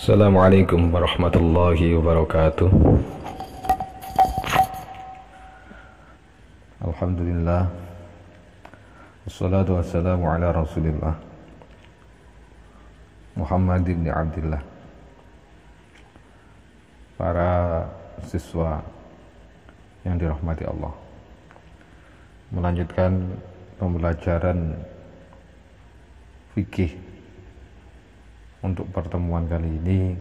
Assalamualaikum warahmatullahi wabarakatuh. Alhamdulillah, wassalatu wassalamu ala rasulillah Muhammad ibn Abdillah. Para siswa yang dirahmati Allah, melanjutkan pembelajaran fikih. Untuk pertemuan kali ini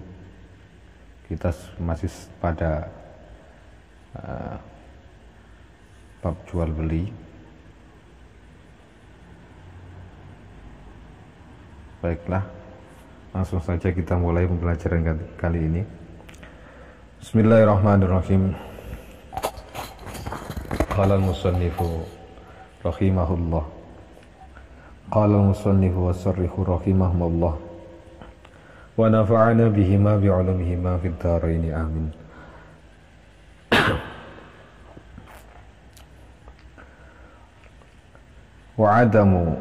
kita masih pada bab jual beli. Baiklah, langsung saja kita mulai pembelajaran kali ini. Bismillahirrahmanirrahim. Qala al-musannifu rahimahullah. Qala al-musannifu was-sarrihu rahimahullah. Wa nafa'ana bihima bi'ulumihima fid dharaini amin. Wa adamu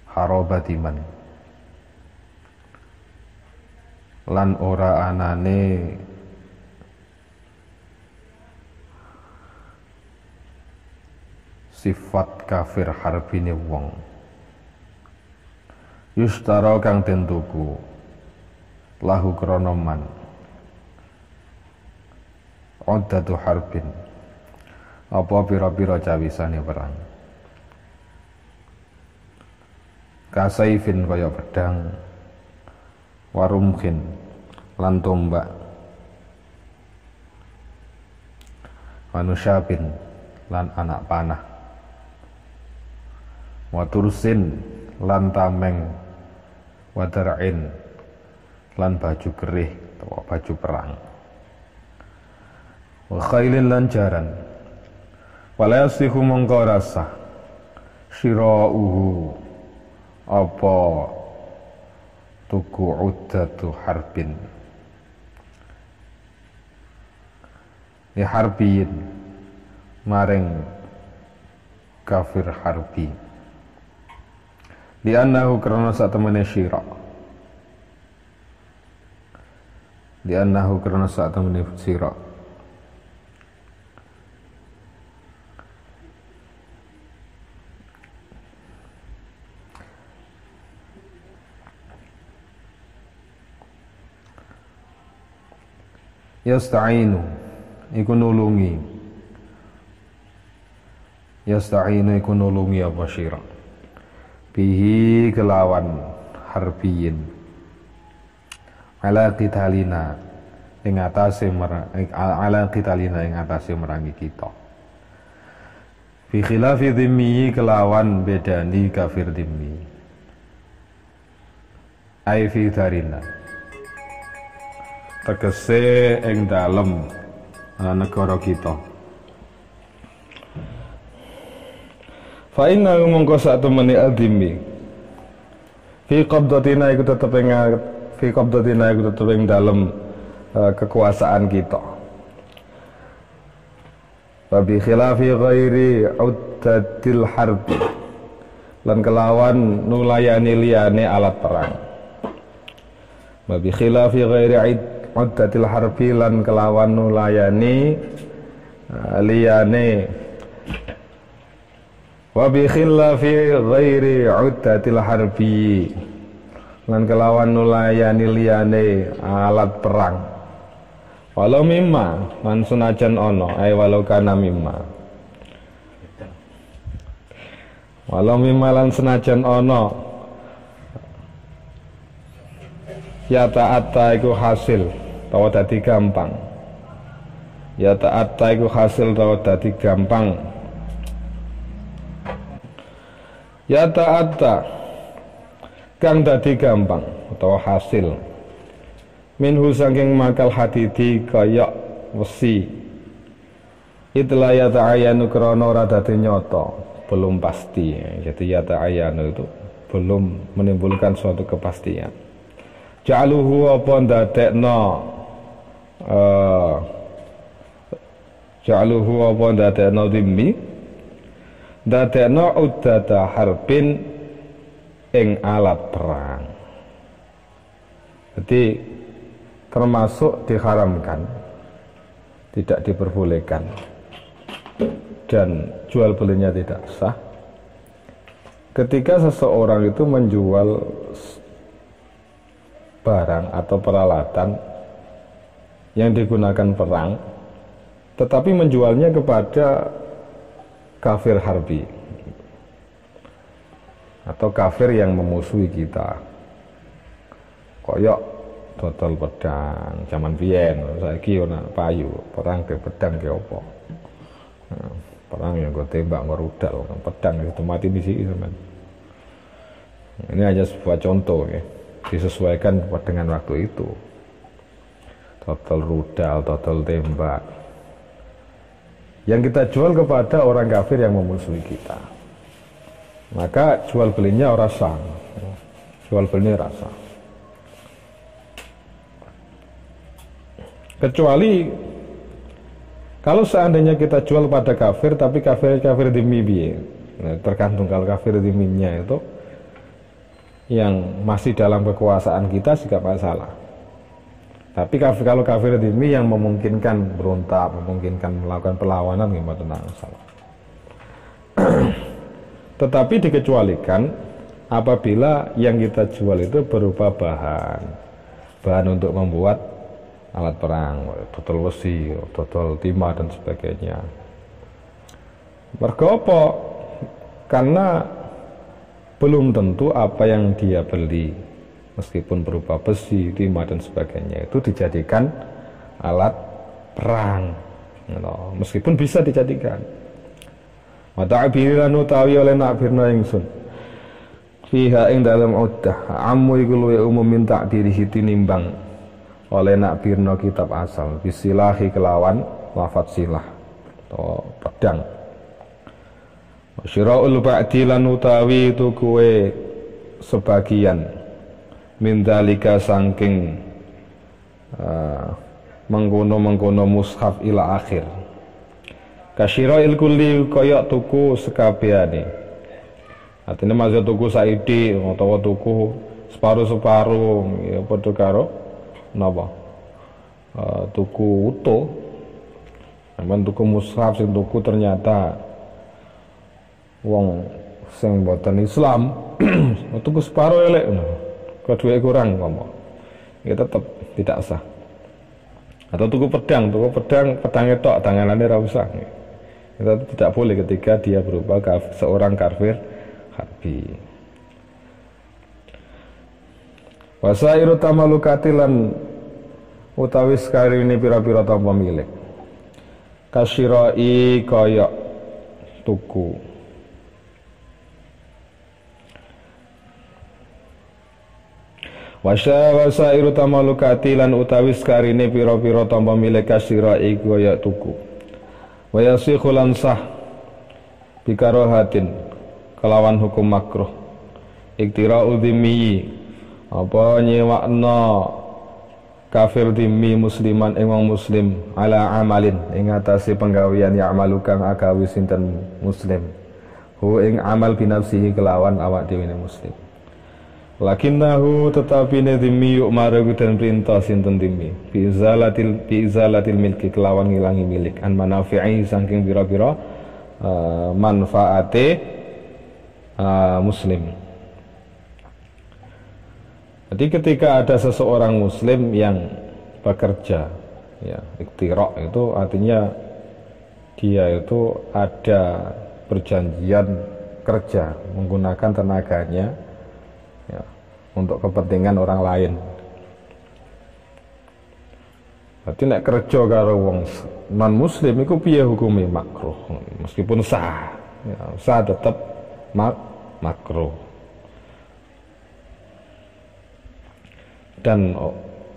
harabati man, lan ora anane sifat kafir harbine wong yustara kang den tuku lahu krana man uddatu harbin apa pira-pira cawisane perang kasaifin kaya pedang warumkin lan tombak manusyabin lan anak panah watursin lan tameng wadar'in lan baju gerih atau baju perang wa khailin lan jaran wala yasihu mongko rasah syira'uhu apa tuku uddatu harbin li harbiyin maring kafir harbi li'annahu karena satemene syira li'annahu karena satemene syira yasta'inu iku nulungi yasta'inu iku nulungi apa syira bihi kelawan harbiyin ala qitalina ing atase ala qitalina ing atase merangi kita fi khilafi dhimmi kelawan bedani kafir dhimmi ai fi darina tegese ing dalem negara kita. Fa inna mongko sak temene al-dhimmi fi qabdatina iku tetep ing dalem kekuasaan kita. Wa bi khilafi ghairi uddatil harbi lan kelawan nulayani liyane alat perang. Wa bi khilafi ghairi uddatil harbi lan kelawan nulayani liyane wa bi khilafi ghairi uddatil harbi lan kelawan nulayani liyane alat perang walau mimma lan sunajan ono walau kana mimma walau mimma lan senajan ono ya ta'atta iku hasil tawa dadi gampang ya ta'atta iku hasil tawa dadi gampang ya ta'atta kang dadi gampang utawa hasil minhu saking makal hadidi kaya wesi itla ya ta'ayanu krana ora dadi nyata belum pasti jadi ya ta'ayanu itu belum menimbulkan suatu kepastian ja'aluhu apa ndadekno ja'aluhu apa ndadekno dhimmi ndadekno uddata harbin ing alat perang Jadi termasuk diharamkan, tidak diperbolehkan, dan jual belinya tidak sah ketika seseorang itu menjual barang atau peralatan yang digunakan perang, tetapi menjualnya kepada kafir harbi atau kafir yang memusuhi kita, koyok dodol pedang zaman biyen, saiki ora payu perang ke pedang ke opo. Perang yang gue tembak gue rudal, pedang itu mati di sini teman. Ini hanya sebuah contoh ya, disesuaikan dengan waktu itu. Total rudal, total tembak yang kita jual kepada orang kafir yang memusuhi kita, maka jual belinya ora sah. Jual belinya rasa. Kecuali kalau seandainya kita jual pada kafir, tapi kafir dhimmi piye? Nah, tergantung kalau kafir dhimminya itu yang masih dalam kekuasaan kita sih gak masalah. Tapi kalau kafir dhimmi yang memungkinkan berontak, memungkinkan melakukan perlawanan, gimana tenang masalah. Tetapi dikecualikan apabila yang kita jual itu berupa bahan untuk membuat alat perang, total besi, total timah dan sebagainya. Mergo apa? Karena belum tentu apa yang dia beli, meskipun berupa besi, timah dan sebagainya, itu dijadikan alat perang. Meskipun bisa dijadikan. Mata'birilan utawi oleh nakbirna ingsun fiha ing dalam uddah ammu iku luwih umum min ta'birihi tinimbang oleh nakbirna kitab asal bisilahi kelawan lafat silah atau pedang. Syira'ul ba'dilan utawi itu kue sebagian min dalika saking mengkono mushaf ila akhir. Kasyira'il kulli kaya tuku sekabehane. Artinya maksud tuku saidi utawa tuku separuh-separuh ya padha karo napa? Tuku utuh. Aman tuku mushaf sing tuku ternyata wong sing boten Islam tuku separuh elek kok duwe kurang ngomong. Ya tetap tidak sah. Atau tuku pedang tok tanganane ra usah. Itu tidak boleh ketika dia berupa seorang kafir harbi. Wasairu tamalukatilan utawi sekarini pira-pira tanpa milik. Kasyirai kaya tuku. Wasairu tamalukatilan utawi sekarini pira-pira tanpa milik kasyirai kaya tuku. Wa yasikhu lan sah bikarohatin kelawan hukum makruh iktira'u dhimmi apa nyewakna kafir dhimmi musliman ing wong muslim ala amalin ing atase penggawean ya'malu kang agawi sinten muslim hu ing amal binafsihi kelawan awak dhewe muslim lakinnahu tetapine dhimmi yuk marewi dan perintah sinten dhimmi bi izalatil milki kelawan ngilangi milik an manafi'i saking pira-pira manfaate muslim. Jadi ketika ada seseorang muslim yang bekerja ya iktira itu artinya dia itu ada perjanjian kerja menggunakan tenaganya ya, untuk kepentingan orang lain. Berarti nek kerja karo wong non muslim iku piye hukume makruh meskipun sah. Ya, sah tetap makruh. Dan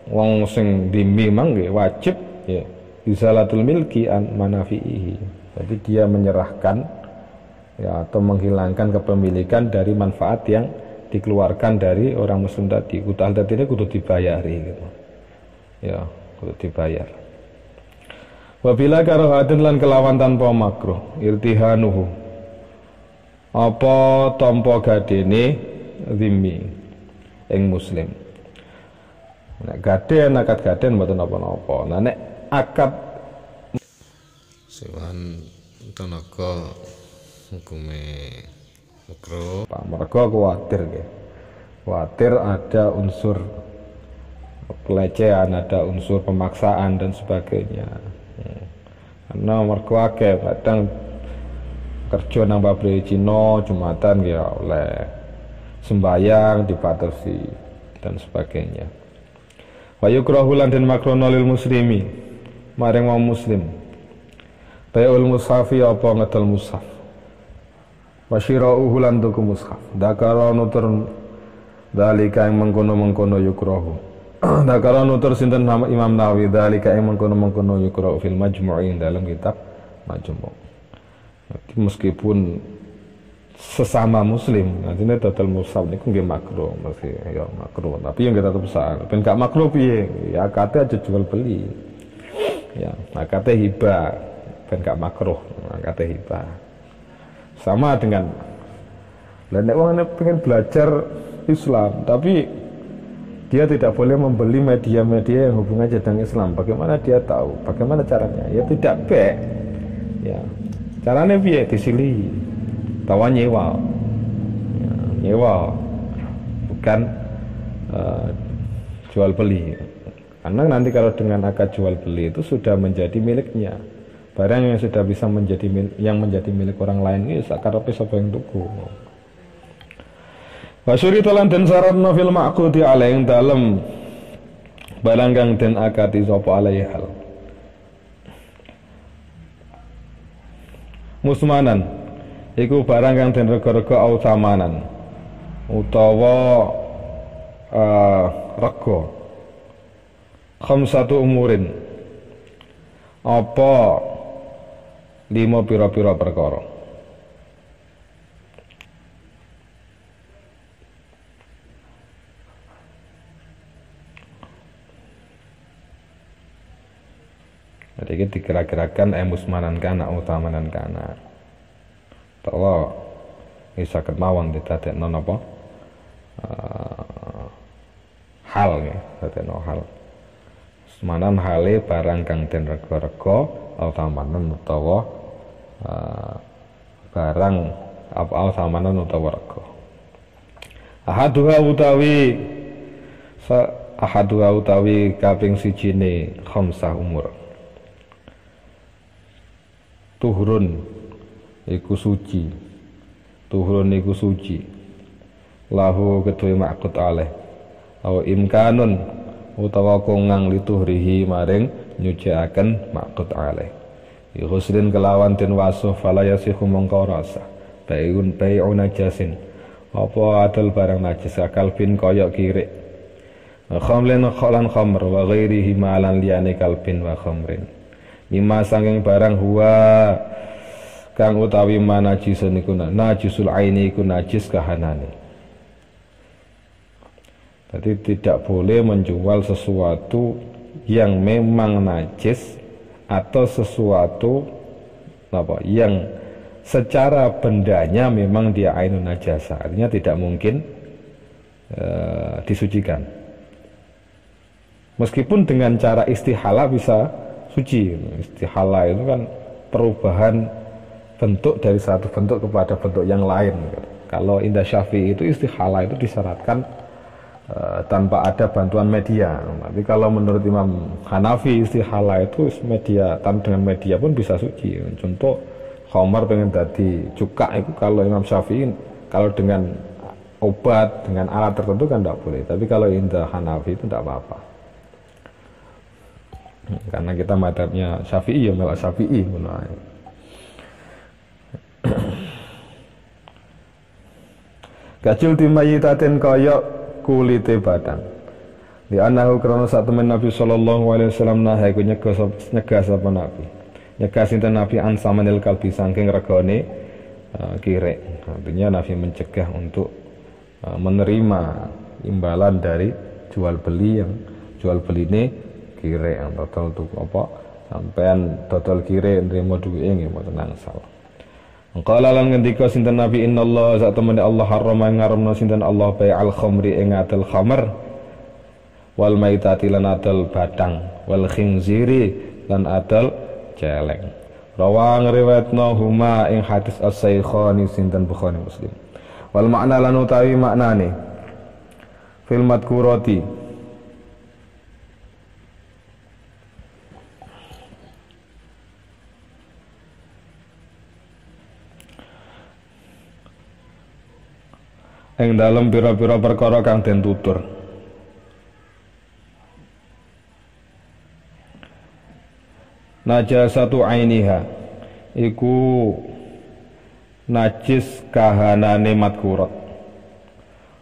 wong sing dhimmi mangke wajib ya izalatul milki an manafihi. Jadi dia menyerahkan ya atau menghilangkan kepemilikan dari manfaat yang dikeluarkan dari orang muslim tadi. Utang tadi ini kudu dibayari gitu. Ya, kudu dibayar. Wabila karohatin lan kelawan tanpa makruh irtihanuhu apa tanpa gadene dhimmi ing muslim Nek gaden akad gaden mboten napa-napa. Nah nek akad sewan tenaga hukume makruh. Pak mergo kuwatir nggih. Kuwatir ada unsur pelecehan, ada unsur pemaksaan dan sebagainya. Karena mergo akeh kadang kerja nang pabrik Cina Jumatan ya oleh sembayang dibatasi dan sebagainya. Wa yukrahu lan den makruhna lil muslimi maring wong muslim. Bai'ul mushafi apa ngedol mushaf. Wa syira'uhu lan tuku mushaf. Dakara nutur dalika ing mengkono-mengkono yukrahu. Dakara nutur sinten Imam Nawawi dalika ing mengkono-mengkono yukrahu fil majmu'i dalam kitab Majmu'. Jadi meskipun sesama muslim, nantinya total mushaf niku nggih makruh, mesti ya makruh. Tapi yang kita tetap sah. Ben gak makruh piye? Ya akate aja jual beli. Ya, akate hibah. Ben gak makruh, akate hibah. Sama dengan lah nek wong pengen belajar Islam, tapi dia tidak boleh membeli media-media yang hubungannya dengan Islam. Bagaimana dia tahu? Bagaimana caranya? Ya tidak baik. Ya. Caranya piye disilihi. Tawa nyewa. Ya, nyewa. Bukan jual beli. Karena nanti kalau dengan akad jual beli itu sudah menjadi miliknya. Barang yang sudah bisa menjadi milik orang lain ini sakarepe sapa yang tuku. Wa syuritalan den syaratna fil ma'qudi alaih dalem barang kang den akati sapa alaihi hal. Musmanan iku barang kang den rega-rega au samanan utawa rega khamsatu umurin apa 5 pira-pira perkara. Jadi ini dikira-kirakan musmanan kana utamanan kana. Tawa bisa kemawon ditadekno napa? Hal ya, dadekno hal. Musmanan hale barang kang den rega-rega utamanan utawa barang apa utamanan utawa rega. Ahaduha utawi kaping sijine khamsah umur. Tuhurun iku suci. Tuhurun iku suci. Lahu kedue ma'qud alaih. Aw imkanun utawa kongang lituhrihi maring nyuciaken ma'qud alaih. Yuhuslin kelawan den wasuh fala yasihu mongko rasa. Bai'un najasin. Apa adol barang najis kalbin koyok kirik. Khamlin kholan khamr wa ghairihi ma'alan liyane kalbin wa khamrin. Mimma sanging barang huwa kang utawi manajisun iku najisul aini iku najis kahanane. Jadi tidak boleh menjual sesuatu yang memang najis atau sesuatu apa yang secara bendanya memang dia ainun najasa. Artinya tidak mungkin disucikan. Meskipun dengan cara istihala bisa suci. Istihala itu kan perubahan bentuk dari satu bentuk kepada bentuk yang lain. Kalau indah Syafi'i itu istihala itu disyaratkan tanpa ada bantuan media. Tapi kalau menurut Imam Hanafi istihala itu media, dengan media pun bisa suci. Contoh khamar pengen tadi cuka itu kalau Imam Syafi'i kalau dengan obat dengan alat tertentu kan tidak boleh. Tapi kalau indah Hanafi itu tidak apa-apa. Karena kita madhabnya Syafi'i ya melak Syafi'i. Kacil timayitatin koyok kulite badan. Di anahu krono satu men Nabi sallallahu alaihi wasallam naha iku nyegah sapa Nabi. Nyegah sinten Nabi an samanil kalbi saking regane kirek. Artinya Nabi mencegah untuk menerima imbalan dari jual beli yang jual beli ini kire yang total tuh apa sampean total kire nrimo duwe nggih mboten angsal. Qala lan ngendika sinten Nabi innallaha satamani Allah harrama ngaramna sinten Allah bai'al khamri ing atel khamr wal maitati lan adol batang, wal khinziri lan adol celeng. Rawa ngriwayatna huma ing hadis as-Saikhani sinten Bukhari Muslim. Wal makna lan utawi maknane fil madkurati ing dalem pira-pira perkara kang den tutur. Najasatu ainiha iku najis kahanane madkurat.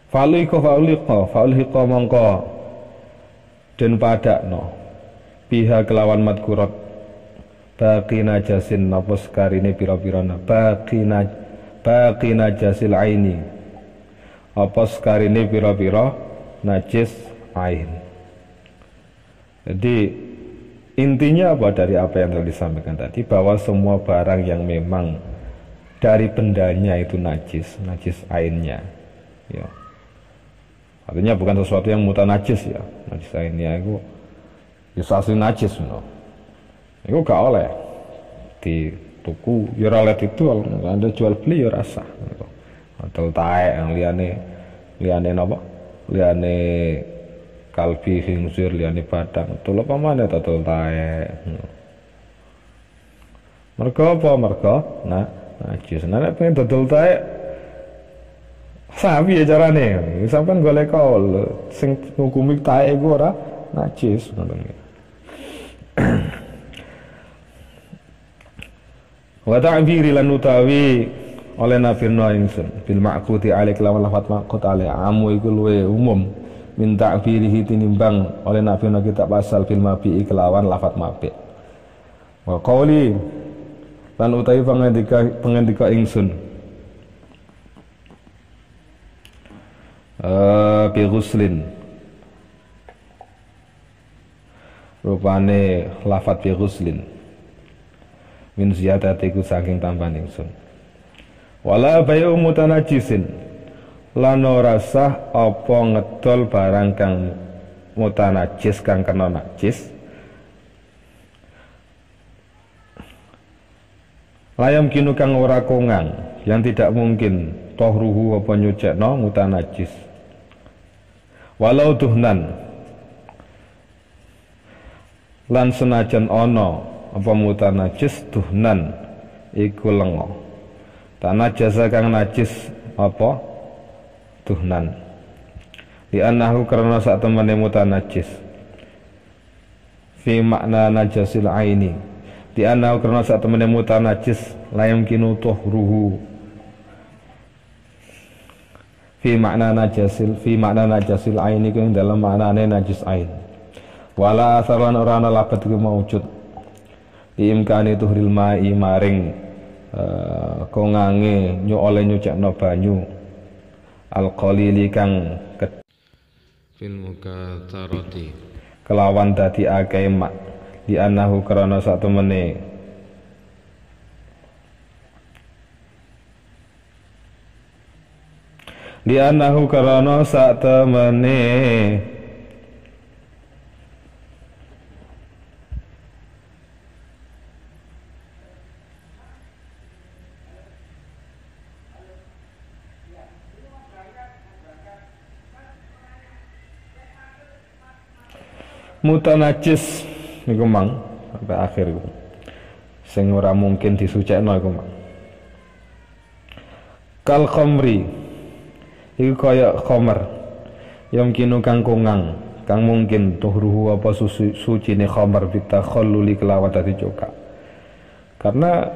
Fa'ulhiqa mongko den padakno biha kelawan madkurat baqi najasin napa sekarine pira-pira baqi najasil aini apa sekarine pira-pira najis ain. Jadi intinya apa dari apa yang telah disampaikan tadi, bahwa semua barang yang memang dari bendanya itu najis ainnya ya. Artinya bukan sesuatu yang mutanajis ya. Najis ainnya itu ya asli najis no. Itu gak oleh di tuku ya oleh itu Anda jual beli ya rasa gitu. Atau taek yang liane apa? Liane kalbi khinzir liane badang. Tul apa mana tatul taek. Mergo apa? Mergo najis. Nek pengen dodol taek sapi ya carane. Sampeyan golek kol sing ngukumi taek iku ora najis ngoten. Wa ta'biri lan utawi oleh nafirna ingsun bil ma'quti alaik lawan lafat ma'qut alaik amu iku luwe umum min ta'birihi tinimbang oleh nafirna kitab asal bil mabi'i kelawan lafat mabi'. Wa qawli lan utawi pengendika ingsun bi ghuslin rupane lafat bi ghuslin min ziyadatiku saking tambahan ingsun. Wala bayu mutanajisin lan ora sah apa ngedol barang kang mutanajis kang kena najis. Layam kinu kang ora kongang yang tidak mungkin tohruhu apa nyucekno mutanajis. Walau duhnan lan senajan ana apa mutanajis duhnan iku lenga. Tanah jasa kang najis apa duhnan di annahu karena saat temane mutanajis fi makna najasil aini di annahu karena saat temane mutanajis layam kinu tuhruhu fi makna najasil aini kang dalam maknane najis ain wala asaran ora ana labat iku maujud di imkani tuhril ma'i maring kongange oleh nyucakno banyu al-qalili kang fil mukatsarati kelawan dadi akeh mak di annahu karana sak temene di annahu karana sak temene mutanajis niku mang sampai akhir iku sing ora mungkin disucekno iku mang kal khamri iku kaya khamar yang kinu kang kongang kang mungkin tuhruhu apa sucine khamar bitakhalluli kelawan dadi coka karena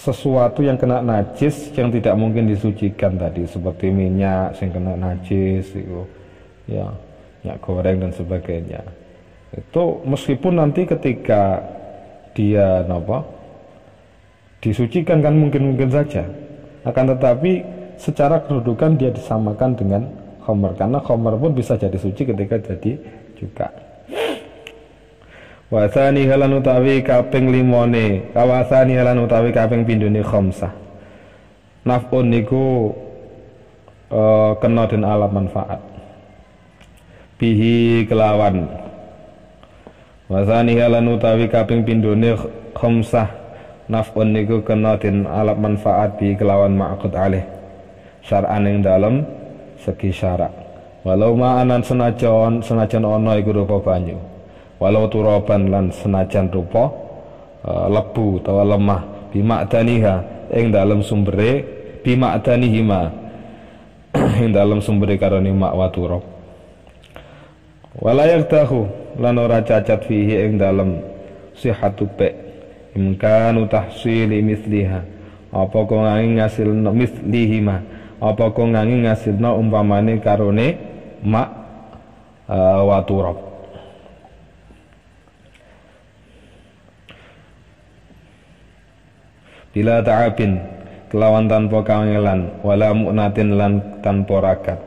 sesuatu yang kena najis yang tidak mungkin disucikan tadi seperti minyak sing kena najis iku ya minyak goreng dan sebagainya itu meskipun nanti ketika dia disucikan kan mungkin saja akan tetapi secara kedudukan dia disamakan dengan khamar karena khamar pun bisa jadi suci ketika jadi juga. Wasani halan utawi kaping limone kawasani halan utawi kaping pindhone khamsah naf'un niku kena den alam manfaat bihi kelawan wasani lan utawi kaping pindhone khamsah naf'un niku kena den alap manfaat bi kelawan ma'qud alih syar'an ing dalem segi syarak walau ma'anan senajan ana iku rupa banyu walau turaban lan senajan rupa lebu utawa lemah bimakdaniha ing dalem sumbere bimakdanihima ing dalem sumbere karone mak wa turab wala yaktahu lan ora cacat fihi ing dalem sihatu pe imkanu tahsili misliha apa kok nganging ngasilna mislihima apa kok nganging ngasilna umpamane karone mak wa turab bila ta'abin kelawan tanpa kangelan wala mu'natin lan tanpa rakat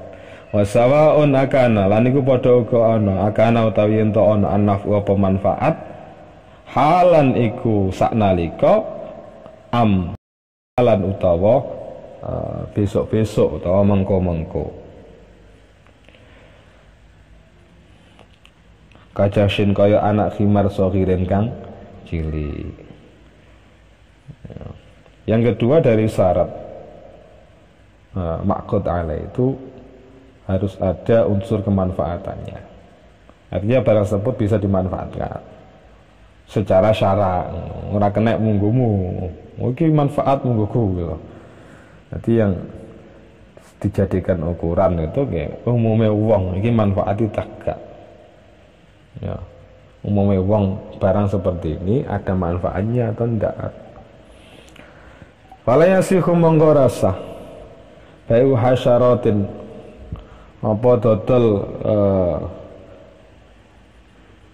wasawaun akana lan iku padha uga ana akana utawi ento ana anaf wa pemanfaat halan iku saknalika halan utawa besok-besok utawa mengko-mengko kajasin kaya anak khimar sogiren kang cilik. Yang kedua dari syarat ma'qud alaih itu harus ada unsur kemanfaatannya. Artinya barang tersebut bisa dimanfaatkan secara syara, ora kena munggumu. Iki manfaat mungguku gitu. Jadi yang dijadikan ukuran itu kayak umumnya wong iki manfaati tak gak. Ya. Umumnya wong barang seperti ini ada manfaatnya atau enggak. Fala yasihu mongko rasa bayu hasyaratin apa dodol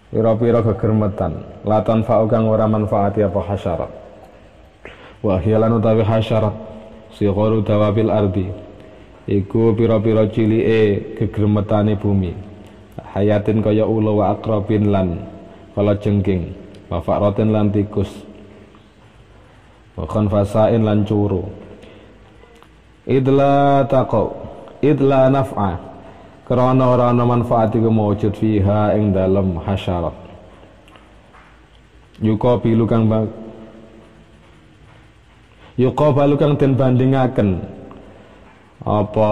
pira-pira gegermetan latan fa'u kang ora manfaati apa hasyarat wa hiyalan utawi hasyarat sigharu dawabil ardi iku pira-pira cilike gegermetane bumi hayatin kaya ula wa aqrabin lan kala jengking wa fa'ratin lan tikus wa khanfasain lan curu idla taqau idla naf'a karena ora ana manfaat iku maujud fiha ing dalem hasyarat yuqabilu kang den bandingaken apa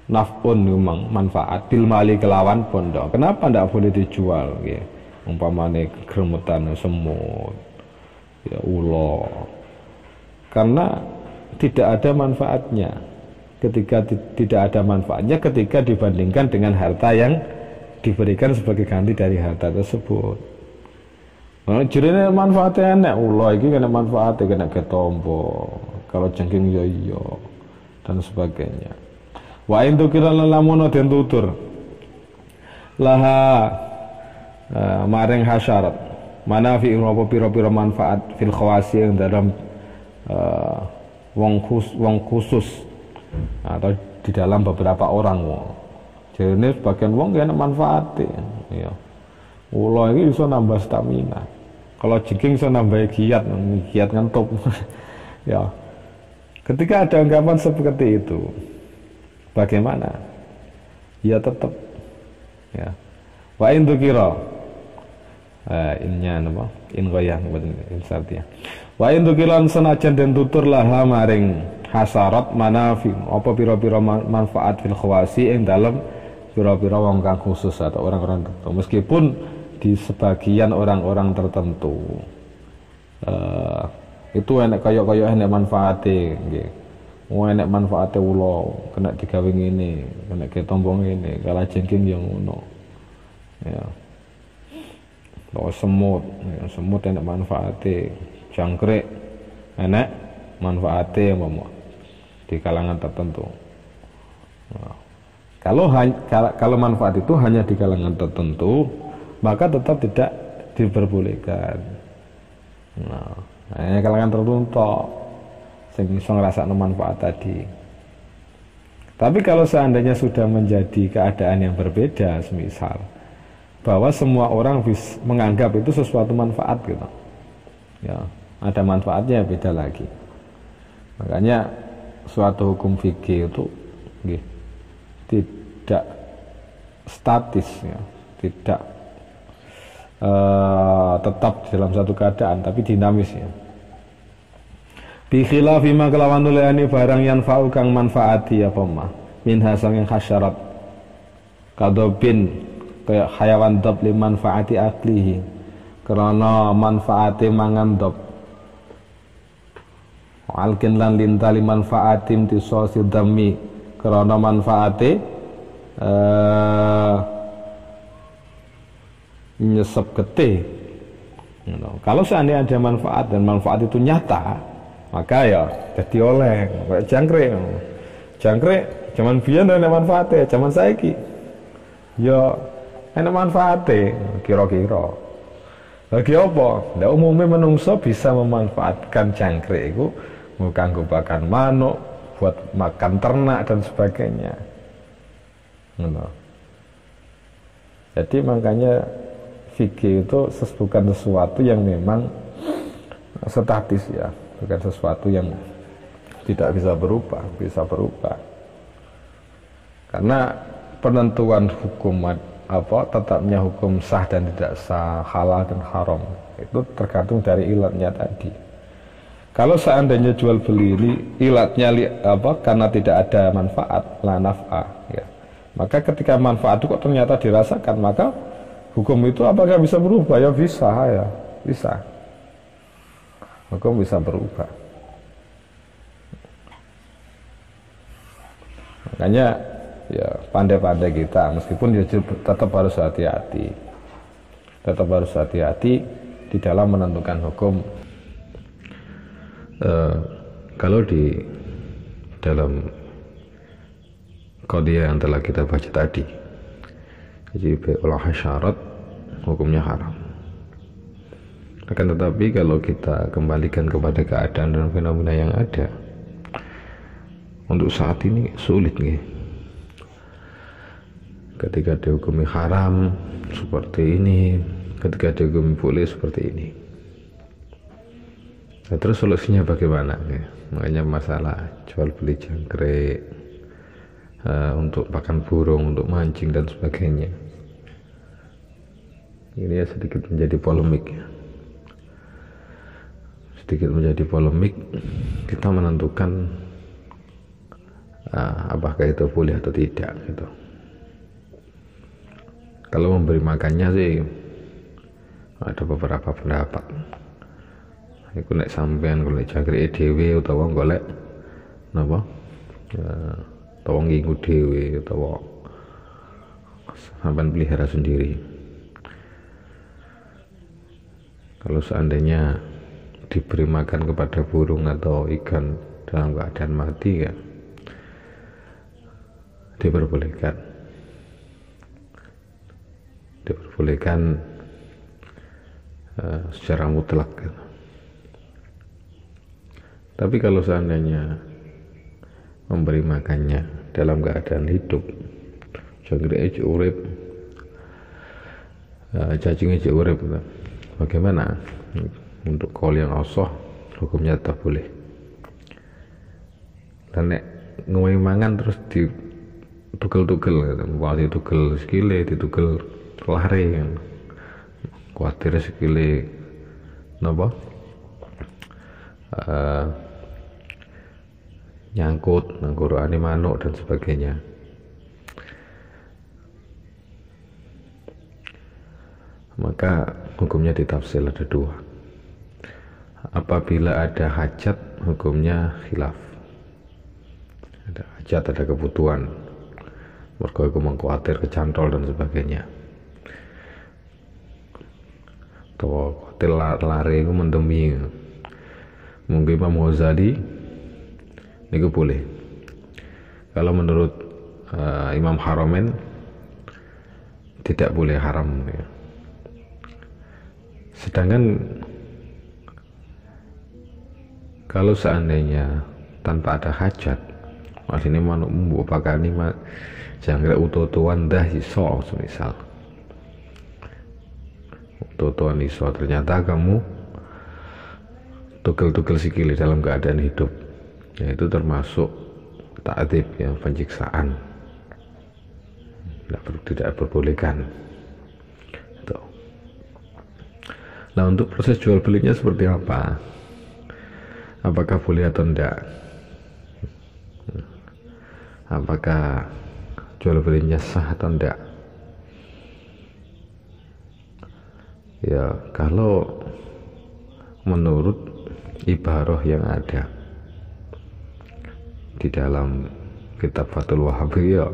naf'un memang manfaat bil mali kelawan bondo. Kenapa ndak boleh dijual nggih? Umpamane gremetan semut ya ulo. Karena tidak ada manfaatnya. Ketika tidak ada manfaatnya ketika dibandingkan dengan harta yang diberikan sebagai ganti dari harta tersebut. Nah, jirine manfaatnya enak ulo iki kena manfaatnya kena ketombo. Kalau jengking yo yo dan sebagainya. Wa in tukira lamun den tutur laha maring hasyarat manafi apa pira-pira manfaat fil khawasi yang dalam wong khusus atau di dalam beberapa orang wong. Jadi ini sebagian wong kena manfaatnya ya. Ulo ini bisa nambah stamina. Kalau jengking bisa nambah giat ngantuk. Ya. Ketika ada anggapan seperti itu, bagaimana? Ya tetap ya. Wa in dzukira innya napa? In goyang in sartia. Wa in dzukira senajan den tutur laha maring hasarat manafi apa pira-pira manfaat fil khawasi ing dalem pira-pira wong kang khusus atau orang-orang tertentu. Meskipun di sebagian orang-orang tertentu itu enak kaya enak manfaate nggih. Enak manfaate ulo, kena digawe ngene, kena ketombong ngene, kala jengking yang ngono. Ya. Lo semut, ya, semut enak manfaate, jangkrik enak manfaate umpama di kalangan tertentu. Nah, kalau manfaat itu hanya di kalangan tertentu, maka tetap tidak diperbolehkan. Nah, kalangan tertentu sing iso ngrasakno manfaat tadi. Tapi kalau seandainya sudah menjadi keadaan yang berbeda, semisal bahwa semua orang menganggap itu sesuatu manfaat gitu. Ya, ada manfaatnya beda lagi. Makanya suatu hukum fikih itu nggih tidak statis ya, tidak tetap dalam satu keadaan, tapi dinamis ya. Bi khilafi ma kelawan nuliani barang yang fa'u kang manfaati apa mah minha sanging hasyarat kadobin kayak hayawan dob li manfaati aklihi karena manfaati mangan dob alkin lan lintali manfaati imtisosi dami karena manfaati nyesep getih. Kalau seandainya ada manfaat dan manfaat itu nyata, maka ya jadi oleh kayak jangkrik cuman biyen ana manfaate, cuman saiki ya ana manfaate kira-kira. Lagi apa? Lah umumnya menungso bisa memanfaatkan jangkrik itu kanggo pakan manuk, buat makan ternak dan sebagainya. Jadi makanya fikih itu bukan sesuatu yang memang statis ya, bukan sesuatu yang tidak bisa berubah, bisa berubah. Karena penentuan hukum tetapnya hukum sah dan tidak sah, halal dan haram itu tergantung dari ilatnya tadi. Kalau seandainya jual beli ini ilatnya karena tidak ada manfaat, la naf'ah ya. Maka ketika manfaat itu kok ternyata dirasakan, maka hukum itu apakah bisa berubah? Ya bisa ya, bisa. Hukum bisa berubah. Makanya ya pandai-pandai kita, meskipun ya tetap harus hati-hati. Tetap harus hati-hati di dalam menentukan hukum. Kalau di dalam qadiyah yang telah kita baca tadi, jadi bai'ul hasyarat hukumnya haram. Akan tetapi kalau kita kembalikan kepada keadaan dan fenomena yang ada untuk saat ini sulit nih. Ketika dihukumi haram seperti ini, ketika dihukumi boleh seperti ini. Nah, terus solusinya bagaimana? Makanya masalah jual beli jangkrik, untuk pakan burung, untuk mancing dan sebagainya. Ini ya sedikit menjadi polemik ya. Sedikit menjadi polemik, kita menentukan apakah itu boleh atau tidak gitu. Kalau memberi makannya sih ada beberapa pendapat. Iku nek sampean golek jangkrik dhewe utawa golek napa? Utawa nginggu dhewe utawa sampean pelihara sendiri. Kalau seandainya diberi makan kepada burung atau ikan dalam keadaan mati ya diperbolehkan secara mutlak gitu. Tapi kalau seandainya memberi makannya dalam keadaan hidup, jangkrik aja urip, cacing aja urip gitu. Bagaimana? Untuk kaul yang ausoh hukumnya tetap boleh. Dan nek ngomong mangan terus ditugel-tugel gitu. Wah ditugel sikile, ditugel lare kan. Kuatir sikile napa? Nyangkut nang gorokane manuk dan sebagainya. Maka hukumnya ditafsir ada dua. Apabila ada hajat, hukumnya khilaf. Ada hajat, ada kebutuhan, mergo iku mengkhawatir kecantol dan sebagainya. Atau khawatir lari itu mendemi. Mungkin Imam Ghazali itu boleh. Kalau menurut Imam Haramain tidak boleh haram ya. Sedangkan kalau seandainya tanpa ada hajat, mas ini manuk membuka ini jangkrik utuh-utuhan dah iso semisal utuh-utuhan iso, ternyata kamu tugel-tugel sikili dalam keadaan hidup, ya itu termasuk ta'dzib ya, penyiksaan. tidak diperbolehkan. Itu. Nah, untuk proses jual belinya seperti apa? Apakah boleh atau tidak? Apakah jual belinya sah atau tidak? Ya, kalau menurut ibarah yang ada di dalam kitab Fathul Wahhabi, ya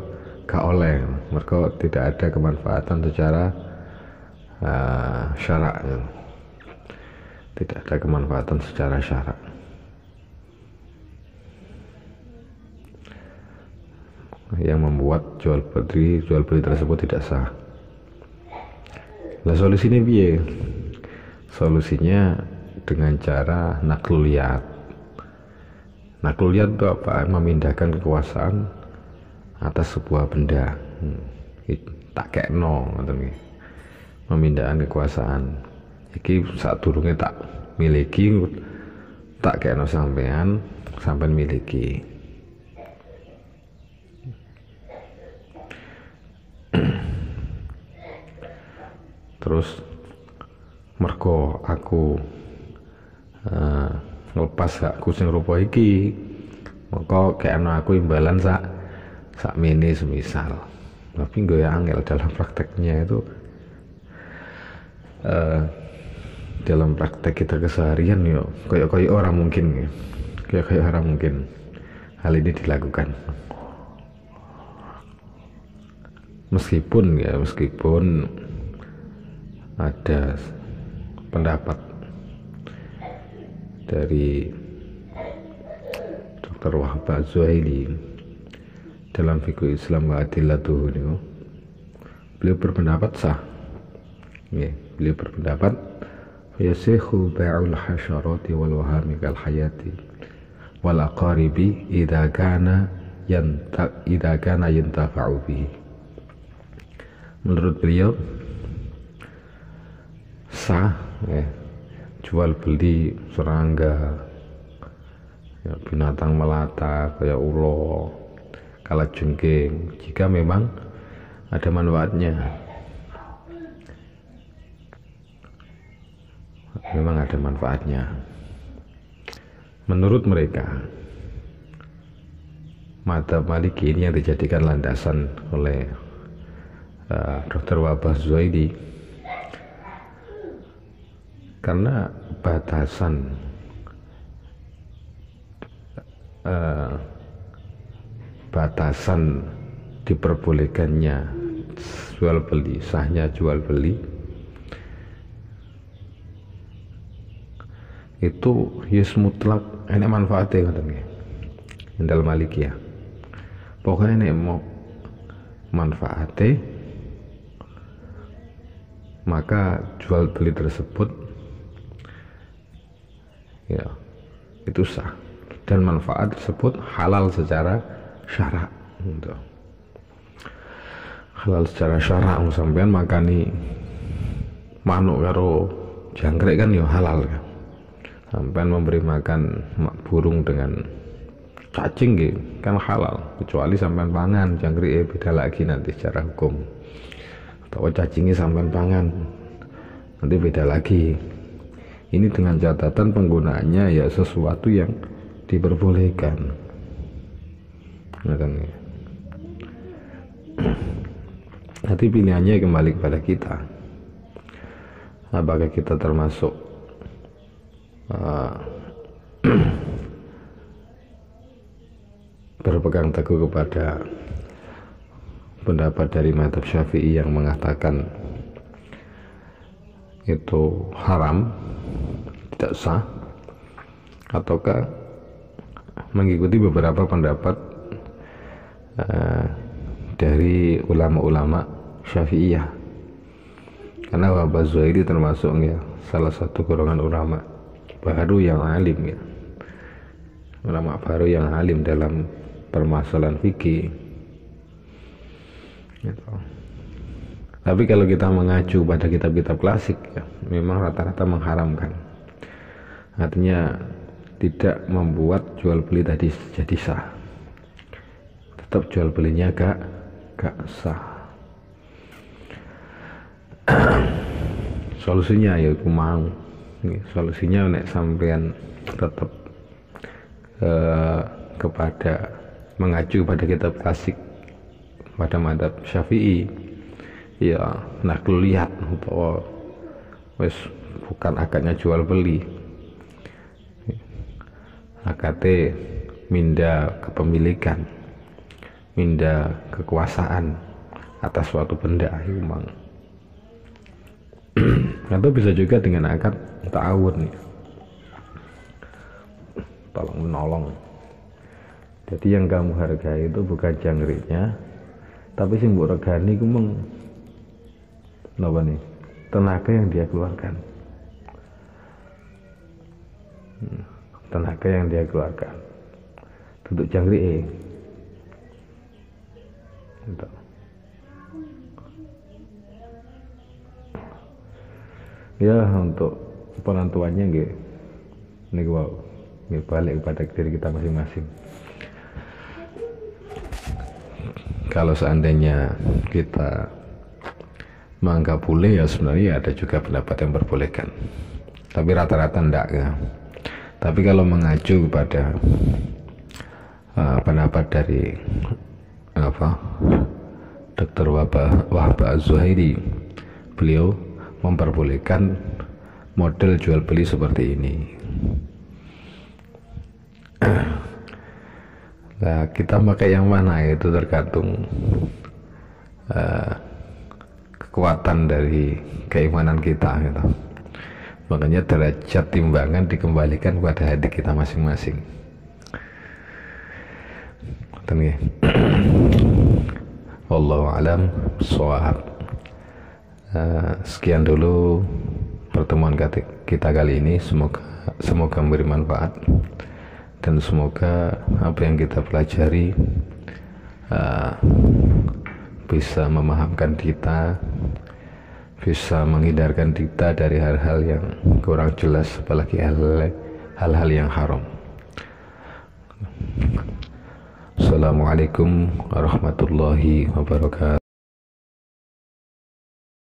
gak oleh, mereka tidak ada kemanfaatan secara syarak, ya. Tidak ada kemanfaatan secara syarak. Yang membuat jual beli tersebut tidak sah. Nah, solusinya piye? Solusinya dengan cara nakluliyat. Nakluliyat itu apa? Memindahkan kekuasaan atas sebuah benda. Tak kekno, memindahkan kekuasaan. Iki saat durungnya tak miliki, tak kekno sampean miliki. Terus mergo aku ngelepas hakku sing rupa iki, maka kekno aku imbalan sak mini semisal. Tapi gue angel dalam prakteknya itu, dalam praktek kita keseharian yo kayak orang mungkin, kayak orang mungkin hal ini dilakukan. Meskipun ada pendapat dari Dr. Wahab Az-Zuhaili dalam Fiqh Islam wa Adillatuhu, beliau berpendapat sah. Beliau berpendapat yasihu bai'ul hasyarati wal wahami kal hayati wal aqaribi idza kana yantafa'u bihi. Menurut beliau sah, jual beli serangga, binatang melata kayak ulo, kalajengking, jika memang ada manfaatnya. Memang ada manfaatnya. Menurut mereka, madzhab Maliki ini yang dijadikan landasan oleh Dr. Wahab Az-Zuhaili, karena batasan diperbolehkannya jual beli, sahnya jual beli itu yus mutlak, enak manfaatnya katanya dalam Maliki, ya pokoknya enak mau manfaatnya, maka jual beli tersebut ya itu sah, dan manfaat tersebut halal secara syarak. Halal secara syarak, sampean makani manuk karo jangkrik kan ya halal, ya. Sampean memberi makan burung dengan cacing kan halal, kecuali sampean pangan jangkrik beda lagi nanti secara hukum, atau cacingnya sampean pangan nanti beda lagi. Ini dengan catatan penggunaannya ya sesuatu yang diperbolehkan. Nanti pilihannya kembali kepada kita. Apakah kita termasuk berpegang teguh kepada pendapat dari mazhab Syafi'i yang mengatakan itu haram, tidak sah, ataukah mengikuti beberapa pendapat dari ulama-ulama Syafi'iyah, karena Wahab Az-Zuhaili termasuk salah satu golongan ulama baru yang alim, ulama baru yang alim dalam permasalahan fikih. Tapi kalau kita mengacu pada kitab-kitab klasik, memang rata-rata mengharamkan. Artinya tidak membuat jual beli tadi jadi sah. Tetap jual belinya gak sah. solusinya ya aku mau solusinya nek sampean tetap kepada mengacu pada kitab klasik pada madzhab Syafi'i ya nak lihat atau wes bukan akadnya jual beli, akadnya minda kepemilikan, minda kekuasaan atas suatu benda memang. Atau bisa juga dengan akad ta'awun ya, tolong menolong. Jadi yang kamu hargai itu bukan jangkriknya, tapi sing mbok regani ku meng napa nih? Tenaga yang dia keluarkan. Tenaga yang dia keluarkan. Untuk jangkrike. Untuk ya untuk penentuannya nggih niku wow, nggih balik kepada diri kita masing-masing. Kalau seandainya kita menganggap boleh ya sebenarnya ada juga pendapat yang memperbolehkan, tapi rata-rata enggak ya. Tapi kalau mengacu kepada pendapat dari Dr. Wahab Az-Zuhairi, beliau memperbolehkan model jual beli seperti ini. Nah, kita pakai yang mana itu tergantung kekuatan dari keimanan kita gitu. Makanya derajat timbangan dikembalikan kepada hati kita masing-masing. Wallahu alam shawab. Sekian dulu pertemuan kita kali ini, semoga memberi manfaat dan semoga apa yang kita pelajari bisa memahamkan kita, bisa menghindarkan kita dari hal-hal yang kurang jelas, apalagi hal-hal yang haram. Assalamualaikum warahmatullahi wabarakatuh.